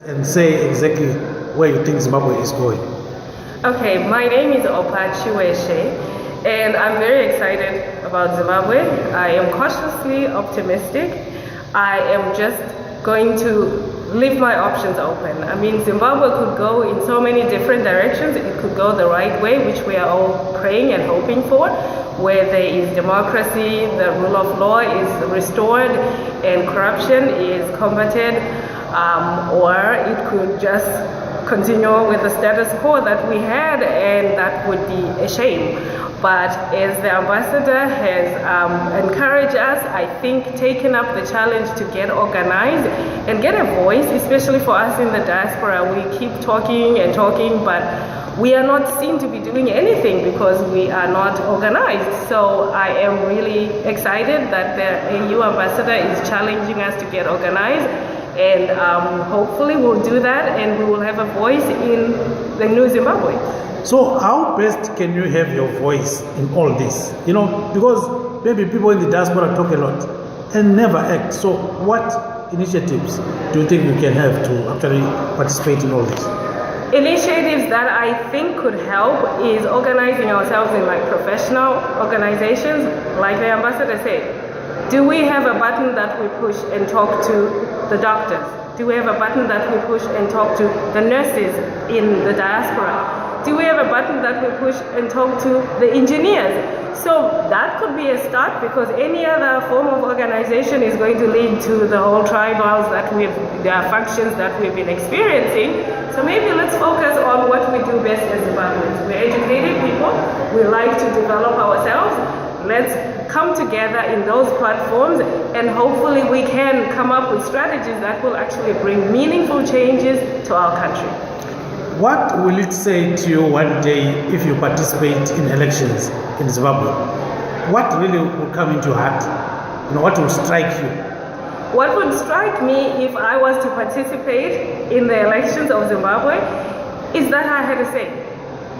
And say exactly where you think Zimbabwe is going. Okay, my name is Chihombori, and I'm very excited about Zimbabwe. I am cautiously optimistic. I am just going to leave my options open. I mean, Zimbabwe could go in so many different directions. It could go the right way, which we are all praying and hoping for, where there is democracy, the rule of law is restored, and corruption is combated. Or it could just continue with the status quo that we had, and that would be a shame. But as the ambassador has encouraged us, I think taking up the challenge to get organized and get a voice, especially for us in the diaspora. We keep talking and talking, but we are not seen to be doing anything because we are not organized. So I am really excited that the AU ambassador is challenging us to get organized. And hopefully we'll do that and we will have a voice in the new Zimbabwe. So how best can you have your voice in all this? You know, because maybe people in the diaspora talk a lot and never act. So what initiatives do you think we can have to actually participate in all this? Initiatives that I think could help is organizing ourselves in like professional organizations, like the ambassador said. Do we have a button that we push and talk to the doctors? Do we have a button that we push and talk to the nurses in the diaspora? Do we have a button that we push and talk to the engineers? So that could be a start, because any other form of organization is going to lead to the whole tribals there are factions that we've been experiencing. So maybe let's focus on what we do best as Zimbabweans. We're educated people, we like to develop ourselves. Let's come together in those platforms, and hopefully we can come up with strategies that will actually bring meaningful changes to our country. What will it say to you one day if you participate in elections in Zimbabwe? What really will come into your heart? You know, what will strike you? What would strike me if I was to participate in the elections of Zimbabwe is that I had a say.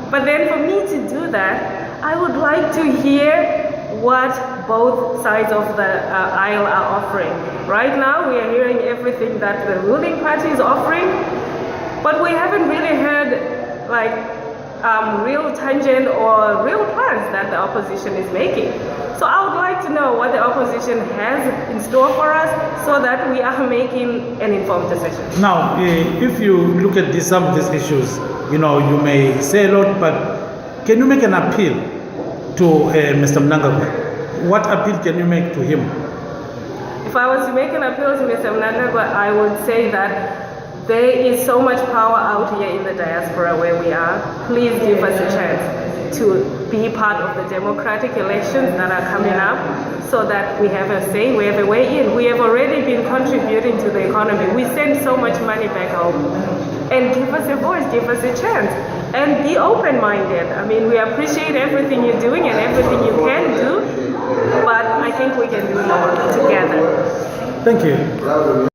But then for me to do that, I would like to hear what both sides of the aisle are offering. Right now we are hearing everything that the ruling party is offering, but we haven't really heard like real tangent or real plans that the opposition is making. So I would like to know what the opposition has in store for us so that we are making an informed decision. Now, if you look at some of these issues, you know, you may say a lot, but can you make an appeal to Mr. Mnangagwa? What appeal can you make to him? If I was to make an appeal to Mr. Mnangagwa, I would say that there is so much power out here in the diaspora where we are. Please give us a chance to be part of the democratic elections that are coming up so that we have a say, we have a way in. We have already been contributing to the economy. We send so much money back home. And give us a voice, give us a chance. And be open-minded. I mean, we appreciate everything you're doing and everything you can do, but I think we can do more together. Thank you.